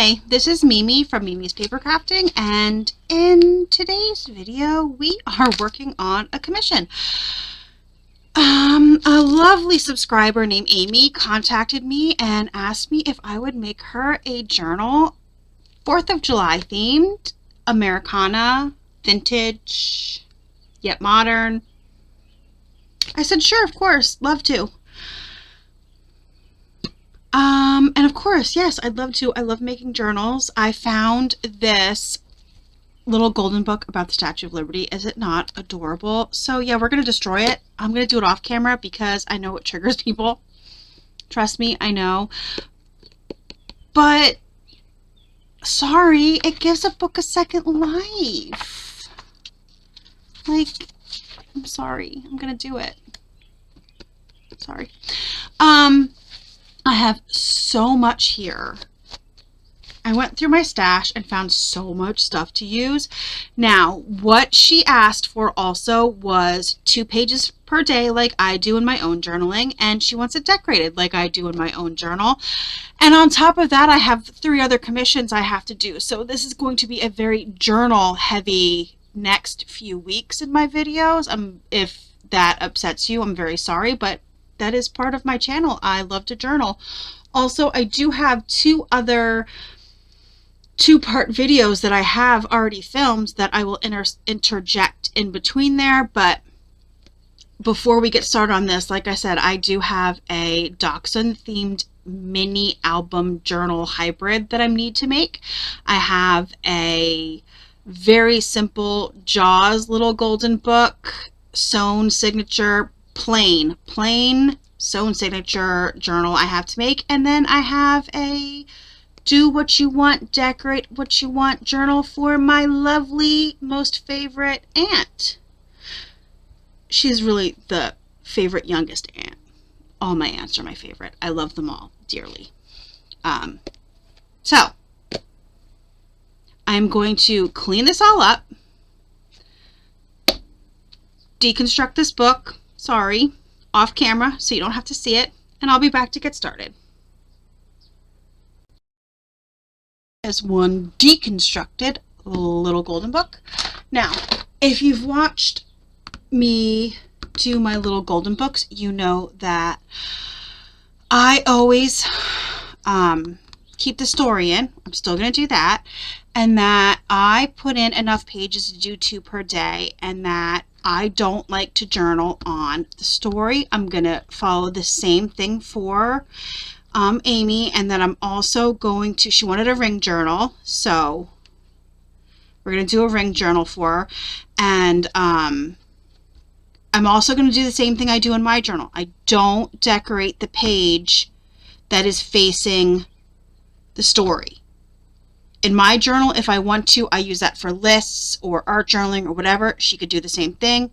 Hi, this is Mimi from Mimi's Paper Crafting, and in today's video we are working on a commission. A lovely subscriber named Amy contacted me and asked me if I would make her a journal, 4th of July themed, Americana, vintage, yet modern. I said, sure, of course, love to. And of course, yes, I'd love to. I love making journals. I found this little golden book about the Statue of Liberty. Is it not adorable? So yeah, we're going to destroy it. I'm going to do it off camera because I know it triggers people. Trust me, I know. But sorry, it gives a book a second life. Like, I'm sorry. I'm going to do it. Sorry. I have so much here. I went through my stash and found so much stuff to use. Now, what she asked for also was 2 pages per day like I do in my own journaling, and she wants it decorated like I do in my own journal. And on top of that, I have 3 other commissions I have to do. So this is going to be a very journal heavy next few weeks in my videos. If that upsets you, I'm very sorry, but that is part of my channel. I love to journal. Also, I do have 2 other 2-part videos that I have already filmed that I will interject in between there. But before we get started on this, like I said, I do have a Dachshund themed mini album journal hybrid that I need to make. I have a very simple Jaws little golden book, sewn signature, plain sewn signature journal I have to make, and then I have a do what you want, decorate what you want journal for my lovely, most favorite aunt. She's really the favorite youngest aunt. All my aunts are my favorite. I love them all dearly. So I'm going to clean this all up, deconstruct this book, sorry, off camera so you don't have to see it, and I'll be back to get started. As one deconstructed little golden book. Now, if you've watched me do my little golden books, you know that I always keep the story in. I'm still going to do that. And that I put in enough pages to do 2 per day, and that I don't like to journal on the story. I'm going to follow the same thing for Amy, and then I'm also going to, she wanted a ring journal, so we're going to do a ring journal for her. And I'm also going to do the same thing I do in my journal. I don't decorate the page that is facing the story. In my journal, if I want to, I use that for lists or art journaling or whatever. She could do the same thing.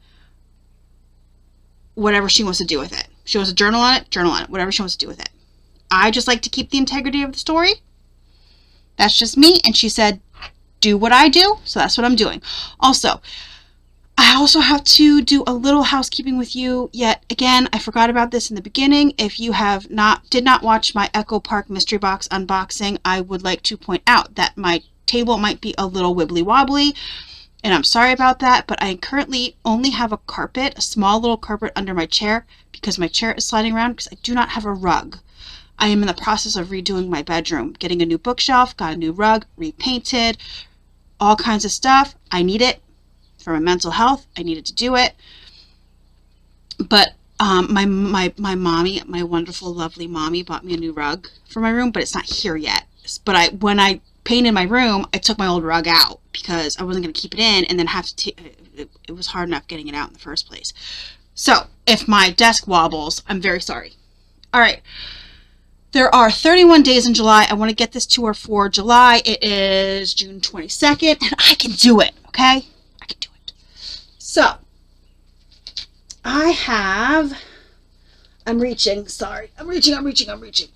Whatever she wants to do with it. She wants to journal on it, whatever she wants to do with it. I just like to keep the integrity of the story. That's just me. And she said, do what I do. So that's what I'm doing. Also, I also have to do a little housekeeping with you. Yet again, I forgot about this in the beginning. If you did not watch my Echo Park mystery box unboxing, I would like to point out that my table might be a little wibbly wobbly, and I'm sorry about that, but I currently only have a carpet, a small little carpet under my chair, because my chair is sliding around because I do not have a rug. I am in the process of redoing my bedroom, getting a new bookshelf, got a new rug, repainted, all kinds of stuff. I need it for my mental health. I needed to do it. But my mommy, my wonderful, lovely mommy, bought me a new rug for my room, but it's not here yet. But when I painted my room, I took my old rug out because I wasn't going to keep it in and then have to it was hard enough getting it out in the first place. So if my desk wobbles, I'm very sorry. All right. There are 31 days in July. I want to get this to her for July. It is June 22nd, and I can do it, okay? I can do it. So, I'm reaching.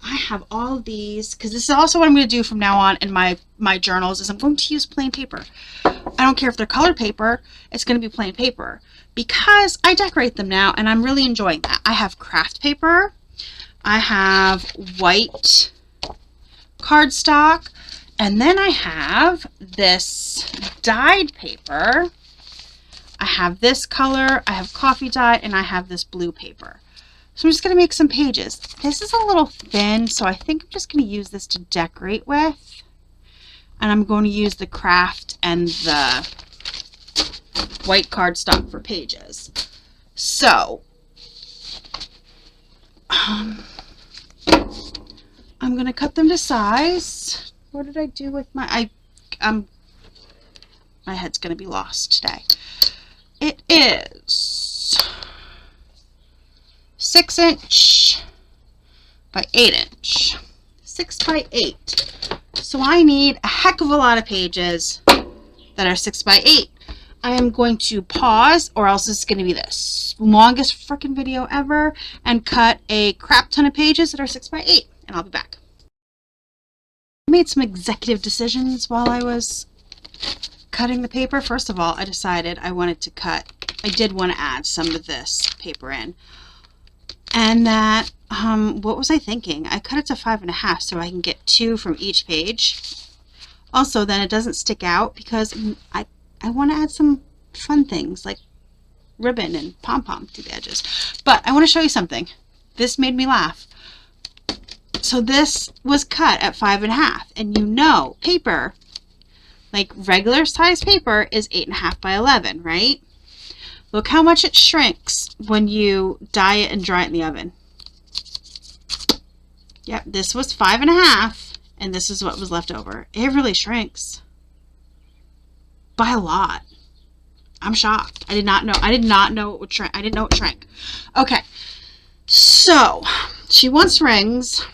I have all these, because this is also what I'm going to do from now on in my journals, is I'm going to use plain paper. I don't care if they're colored paper, it's going to be plain paper, because I decorate them now, and I'm really enjoying that. I have craft paper. I have white cardstock, And then I have this dyed paper. I have this color, I have coffee dye, and I have this blue paper. So I'm just going to make some pages. This is a little thin, so I think I'm just going to use this to decorate with. And I'm going to use the craft and the white cardstock for pages. So, I'm going to cut them to size. What did I do with my... my head's going to be lost today. It is 6 inch by 8 inch. 6 by 8. So I need a heck of a lot of pages that are 6 by 8. I am going to pause, or else it's going to be the longest freaking video ever, and cut a crap ton of pages that are 6 by 8, and I'll be back. I made some executive decisions while I was cutting the paper. First of all, I decided I wanted to I did want to add some of this paper in. And that, what was I thinking? I cut it to 5.5 so I can get 2 from each page. Also, then it doesn't stick out because I want to add some fun things like ribbon and pom-pom to the edges. But I want to show you something. This made me laugh. So this was cut at 5.5, and you know, paper, like regular size paper, is 8.5 by 11, right? Look how much it shrinks when you dye it and dry it in the oven. Yep, this was 5.5, and this is what was left over. It really shrinks by a lot. I'm shocked. I did not know. I did not know it would shrink. I didn't know it shrank. Okay, so she wants rings,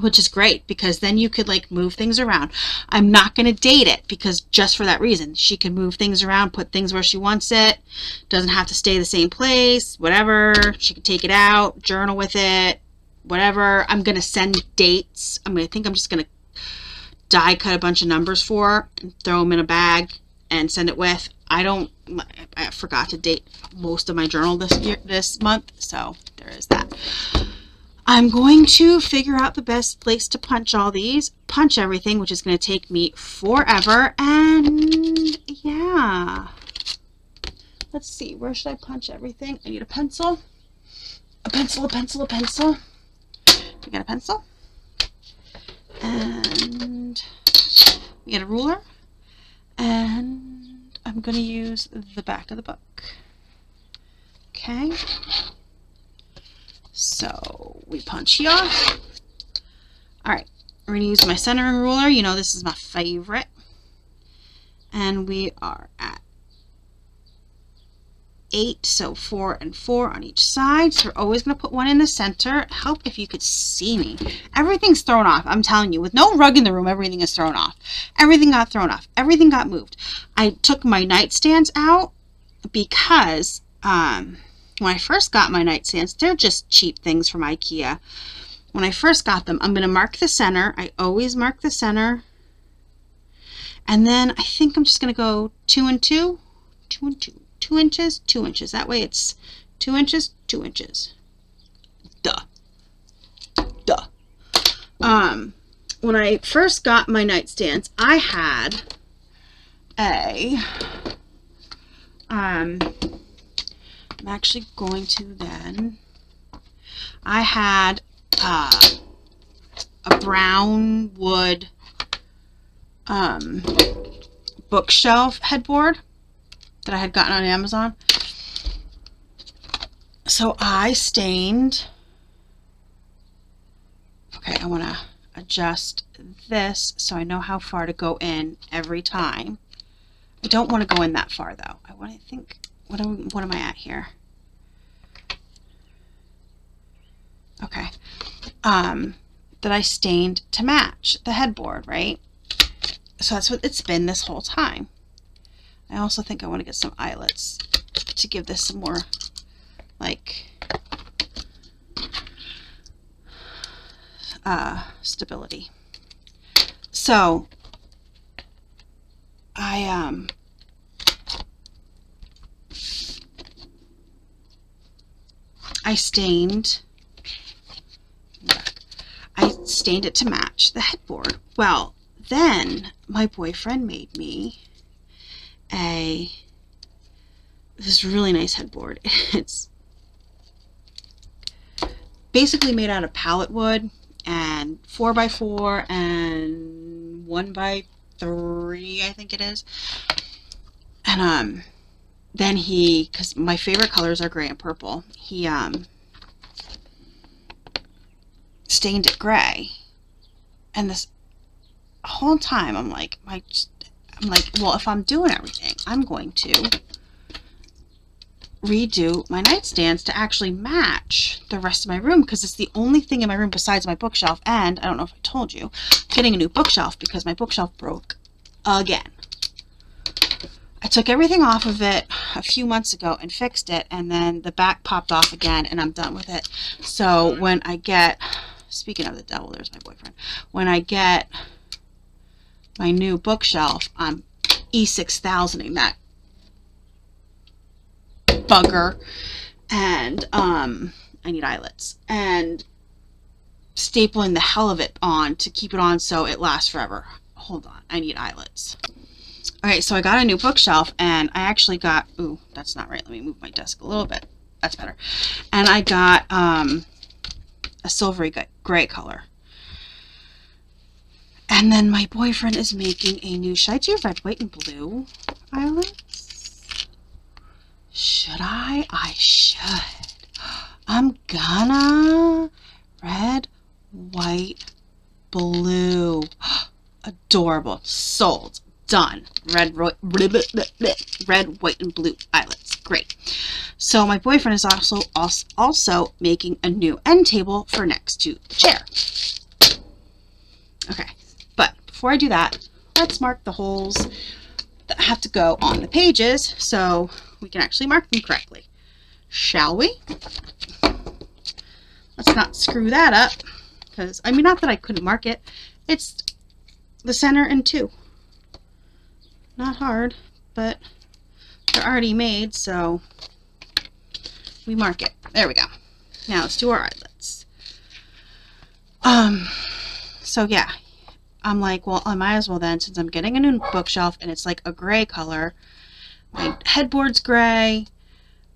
which is great because then you could like move things around. I'm not going to date it because just for that reason, she can move things around, put things where she wants it. Doesn't have to stay the same place, whatever. She can take it out, journal with it, whatever. I'm going to send dates. I think I'm just going to die cut a bunch of numbers for her and throw them in a bag and send it with. I forgot to date most of my journal this month, so there is that. I'm going to figure out the best place to punch all these, punch everything, which is going to take me forever, and yeah. Let's see, where should I punch everything? I need a pencil. A pencil, a pencil, a pencil. We got a pencil. And we get a ruler. And I'm going to use the back of the book. Okay. So we punch here. All right, we're gonna use my centering ruler. You know this is my favorite. And we are at 8, so 4 and 4 on each side. So we're always gonna put one in the center. Help if you could see me. Everything's thrown off, I'm telling you. With no rug in the room, everything is thrown off. Everything got thrown off. Everything got moved. I took my nightstands out because when I first got my nightstands, they're just cheap things from IKEA. When I first got them, I'm going to mark the center. I always mark the center. And then I think I'm just going to go 2 and 2, 2 and 2, 2 inches, 2 inches. That way it's 2 inches, 2 inches. Duh. Duh. When I first got my nightstands, I had I'm actually going to then, I had a brown wood bookshelf headboard that I had gotten on Amazon. So I stained, okay, I want to adjust this so I know how far to go in every time. I don't want to go in that far though. I want to think, what am I at here? Okay. That I stained to match the headboard, right? So that's what it's been this whole time. I also think I want to get some eyelets to give this some more, like, stability. So, I stained, I stained it to match the headboard. Well, then my boyfriend made me this really nice headboard. It's basically made out of pallet wood and 4x4 and 1x3, I think it is. And then because my favorite colors are gray and purple, he stained it gray. And this whole time I'm like, well, if I'm doing everything, I'm going to redo my nightstands to actually match the rest of my room, because it's the only thing in my room besides my bookshelf. And I don't know if I told you, I'm getting a new bookshelf because my bookshelf broke again. I took everything off of it a few months ago and fixed it, and then the back popped off again, and I'm done with it. So when I get, speaking of the devil, there's my boyfriend, when I get my new bookshelf, I'm E6000ing that bugger, and I need eyelets, and stapling the hell of it on to keep it on so it lasts forever. Hold on, I need eyelets. Okay, so I got a new bookshelf, and I actually got, ooh, that's not right, let me move my desk a little bit, that's better. And I got a silvery gray color. And then my boyfriend is making a new, should I do red, white, and blue eyelets? Should I? I should. I'm gonna red, white, blue. Adorable. Sold. Done. Red, white, and blue eyelets. Great. So my boyfriend is also making a new end table for next to the chair. Okay. But before I do that, let's mark the holes that have to go on the pages so we can actually mark them correctly. Shall we? Let's not screw that up, because, I mean, not that I couldn't mark it. It's the center and 2. Not hard, but they're already made, so we mark it. There we go. Now let's do our eyelets. So yeah, I'm like, well, I might as well then, since I'm getting a new bookshelf and it's like a gray color. My headboard's gray.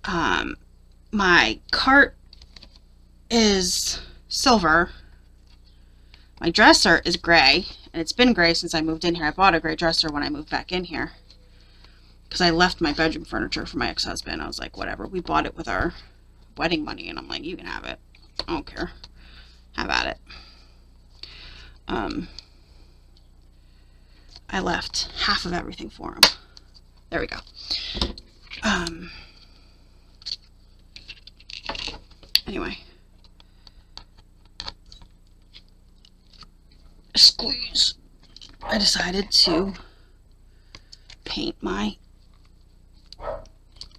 My cart is silver. My dresser is gray, and it's been gray since I moved in here. I bought a gray dresser when I moved back in here because I left my bedroom furniture for my ex-husband. I was like, whatever. We bought it with our wedding money, and I'm like, you can have it. I don't care. Have at it. I left half of everything for him. There we go. Anyway. Squeeze. I decided to paint my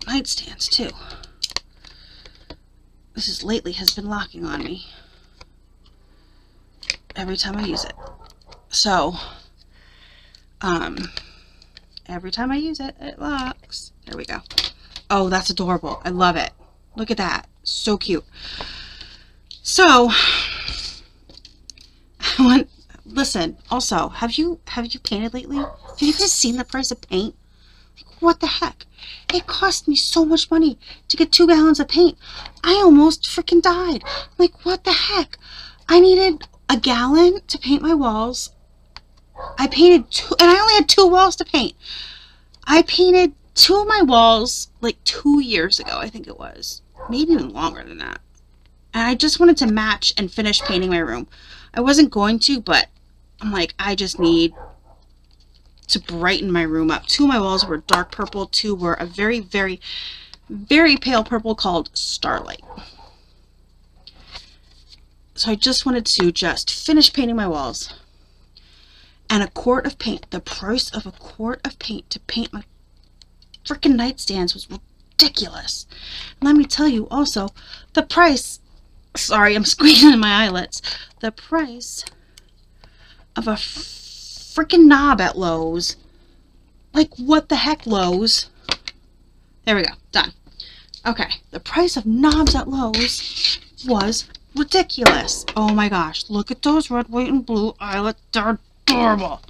nightstands too. This is lately has been locking on me every time I use it. So, every time I use it, it locks. There we go. Oh, that's adorable. I love it. Look at that. So cute. So, listen, also, have you painted lately? Have you guys seen the price of paint? Like, what the heck? It cost me so much money to get 2 gallons of paint. I almost freaking died. Like, what the heck? I needed a gallon to paint my walls. I painted 2, and I only had 2 walls to paint. I painted 2 of my walls like 2 years ago, I think it was. Maybe even longer than that. And I just wanted to match and finish painting my room. I wasn't going to, but I'm like, I just need to brighten my room up. 2 of my walls were dark purple. 2 were a very, very, very pale purple called Starlight. So I just wanted to just finish painting my walls. And a quart of paint, the price of a quart of paint to paint my freaking nightstands was ridiculous. And let me tell you also, the price, sorry, I'm squeezing in my eyelids, the price of a freaking knob at Lowe's. Like, what the heck, Lowe's? There we go, done. Okay, the price of knobs at Lowe's was ridiculous. Oh my gosh, look at those red, white, and blue eyelets. They're adorable.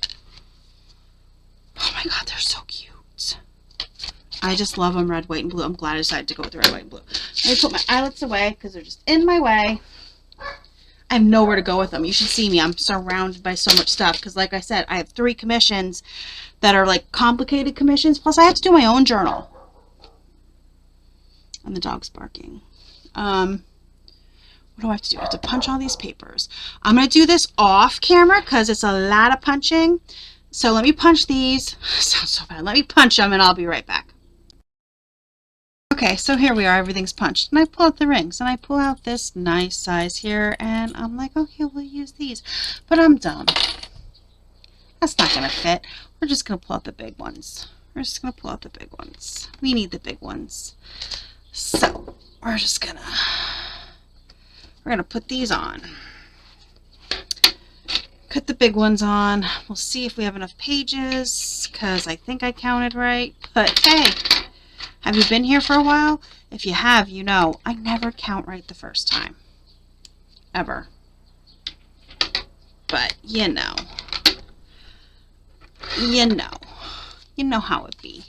Oh my god, they're so cute. I just love them red, white, and blue. I'm glad I decided to go with the red, white, and blue. Let me put my eyelets away because they're just in my way. I have nowhere to go with them. You should see me. I'm surrounded by so much stuff because, like I said, I have 3 commissions that are like complicated commissions. Plus, I have to do my own journal. And the dog's barking. What do I have to do? I have to punch all these papers. I'm going to do this off camera because it's a lot of punching. So let me punch these. Sounds so bad. Let me punch them and I'll be right back. Okay, so here we are. Everything's punched. And I pull out the rings. And I pull out this nice size here. And I'm like, okay, we'll use these. But I'm dumb. That's not going to fit. We're just going to pull out the big ones. We're just going to pull out the big ones. We need the big ones. So we're just going to... We're going to put these on. Cut the big ones on. We'll see if we have enough pages, because I think I counted right. But hey, have you been here for a while? If you have, you know, I never count right the first time. Ever. But, you know. You know how it be.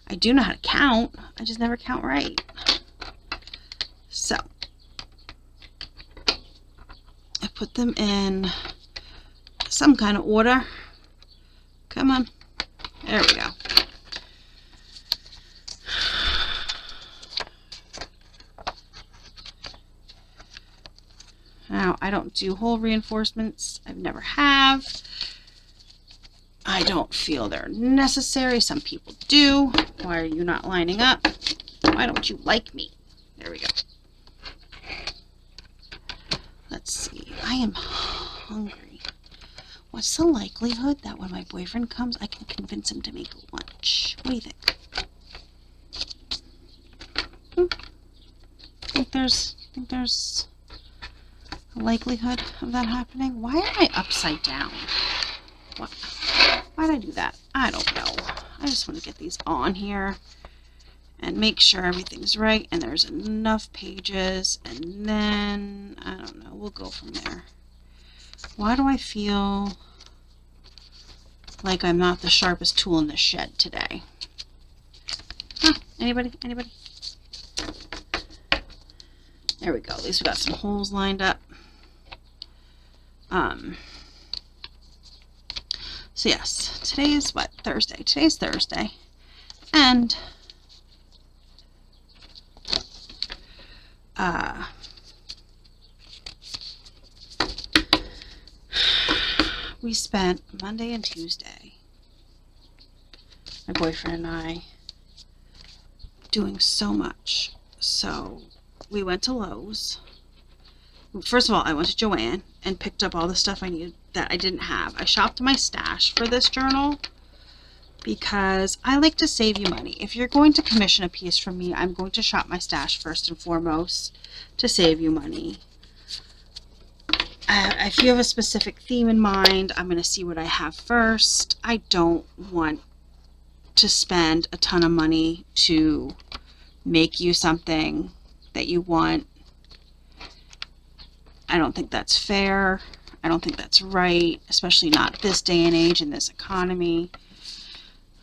I do know how to count. I just never count right. So, I put them in some kind of order. Come on. There we go. Now, I don't do hole reinforcements. I've never have. I don't feel they're necessary. Some people do. Why are you not lining up? Why don't you like me? There we go. Let's see. I am hungry. What's the likelihood that when my boyfriend comes, I can convince him to make lunch? What do you think? Think there's a likelihood of that happening? Why am I upside down? What? Why did I do that? I don't know. I just want to get these on here and make sure everything's right and there's enough pages, and then I don't know, we'll go from there. Why do I feel like I'm not the sharpest tool in the shed today? Huh? Anybody? There we go. At least we got some holes lined up. So yes, today is what? Thursday. Today's Thursday. And we spent Monday and Tuesday, my boyfriend and I, doing so much. So we went to Lowe's. First of all, I went to Joann and picked up all the stuff I needed that I didn't have. I shopped my stash for this journal because I like to save you money. If you're going to commission a piece from me, I'm going to shop my stash first and foremost to save you money. If you have a specific theme in mind, I'm going to see what I have first. I don't want to spend a ton of money to make you something that you want. I don't think that's fair. I don't think that's right, especially not this day and age in this economy.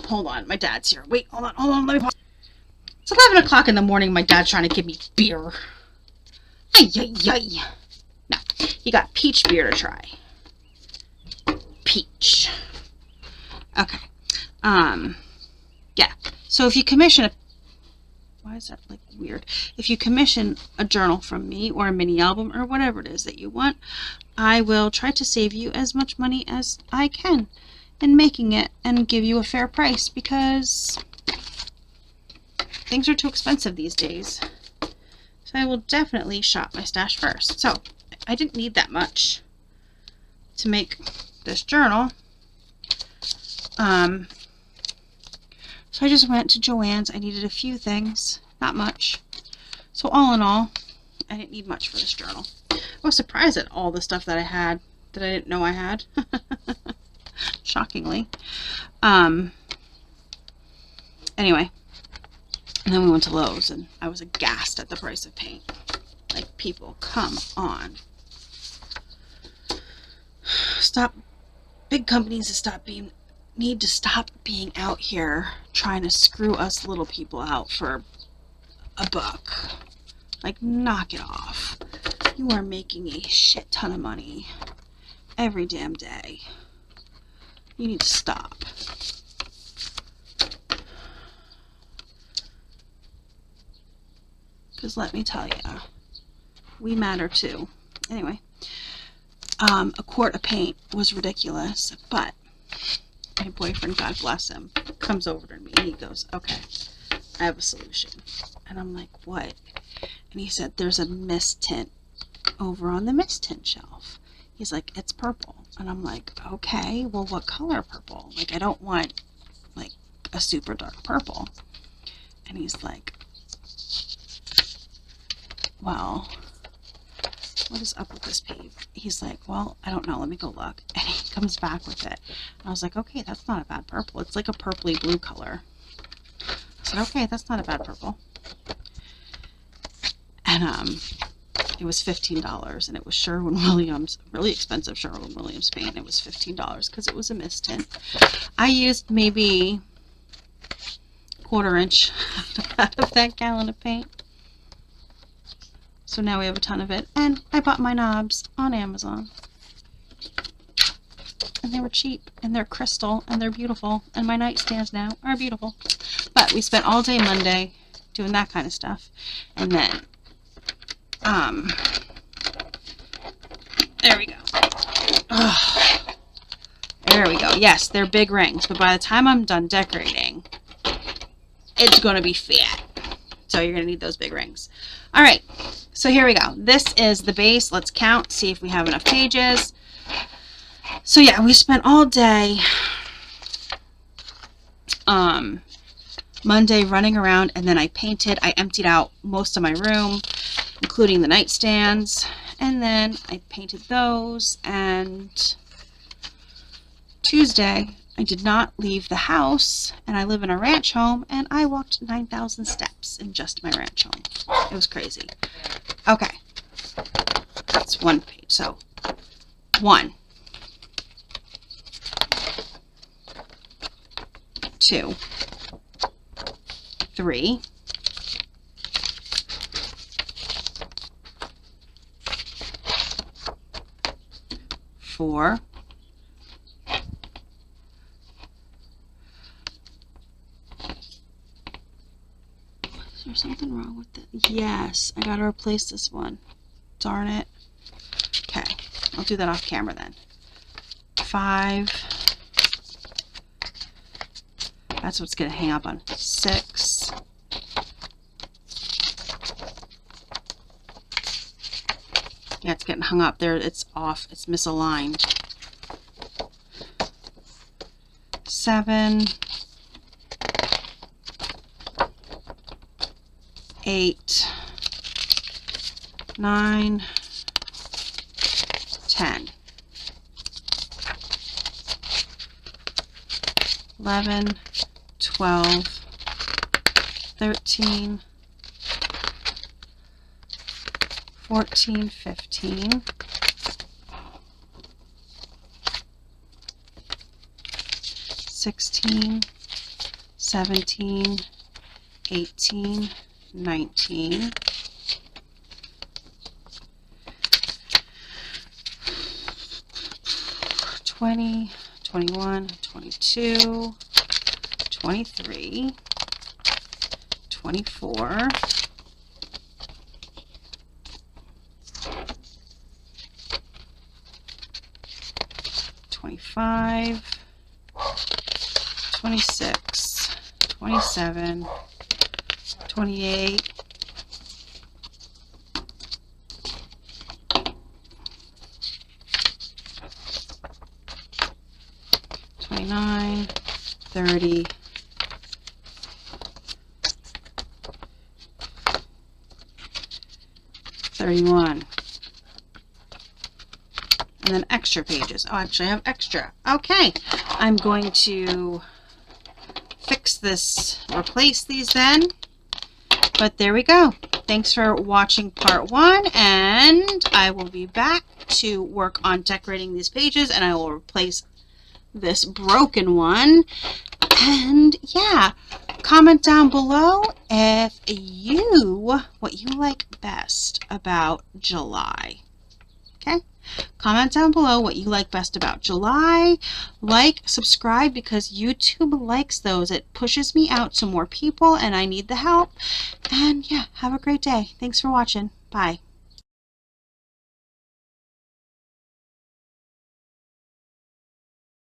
Hold on, my dad's here. Wait, hold on, let me pause. It's 11 o'clock in the morning. My dad's trying to give me beer. Ay. No, you got peach beer to try. Peach. Okay. Yeah. So if you commission a... Why is that like weird? If you commission a journal from me or a mini album or whatever it is that you want, I will try to save you as much money as I can in making it and give you a fair price, because things are too expensive these days. So I will definitely shop my stash first. So I didn't need that much to make this journal. So I just went to Joann's. I needed a few things, not much. So all in all, I didn't need much for this journal. I was surprised at all the stuff that I had that I didn't know I had. Shockingly. Anyway, and then we went to Lowe's and I was aghast at the price of paint. Like, people, come on. Stop. Big companies need to stop being out here trying to screw us little people out for a buck. Like, knock it off. You are making a shit ton of money every damn day. You need to stop. Because let me tell you, we matter too. Anyway, a quart of paint was ridiculous, but my boyfriend, God bless him, comes over to me and he goes, okay, I have a solution. And I'm like, what? And he said, there's a mist tint over on the mist tint shelf. He's like, it's purple. And I'm like, okay, well, what color purple? Like, I don't want, like, a super dark purple. And he's like, well, what is up with this page? He's like, well, I don't know. Let me go look. And he comes back with it. And I was like, okay, that's not a bad purple. It's like a purpley blue color. I said, okay, that's not a bad purple. And it was $15, and it was Sherwin-Williams, really expensive Sherwin-Williams paint. It was $15 because it was a mist tint. I used maybe quarter-inch out of that gallon of paint. So now we have a ton of it. And I bought my knobs on Amazon. And they were cheap, and they're crystal, and they're beautiful. And my nightstands now are beautiful. But we spent all day Monday doing that kind of stuff. And then, there we go. Ugh. There we go. Yes, they're big rings. But by the time I'm done decorating, it's going to be fat. So you're going to need those big rings. All right. So here we go. This is the base. Let's count, see if we have enough pages. So yeah, we spent all day Monday running around, and then I painted. I emptied out most of my room, including the nightstands, and then I painted those. And Tuesday, I did not leave the house, and I live in a ranch home, and I walked 9,000 steps in just my ranch home. It was crazy. Okay, that's one page. So, 1, 2, 3, 4, 'Is there something wrong with it? Yes, I gotta replace this one. Darn it. Okay, I'll do that off camera then. 5. That's what's gonna hang up on. 6. Yeah, it's getting hung up there. It's off. It's misaligned. 7. 8, 9, 10, 11, 12, 13, 14, 15, 16, 17, 18, 19, 20, 21, 22, 23, 24, 25, 26, 27, 28, 29, 30, 31, and then extra pages. Oh, actually I have extra. Okay, I'm going to fix this, replace these then. But there we go. Thanks for watching part 1, and I will be back to work on decorating these pages, and I will replace this broken one. And yeah, comment down below what you like best about July. Okay? Comment down below what you like best about July. Like, subscribe, because YouTube likes those. It pushes me out to more people, and I need the help. And yeah, have a great day. Thanks for watching. Bye.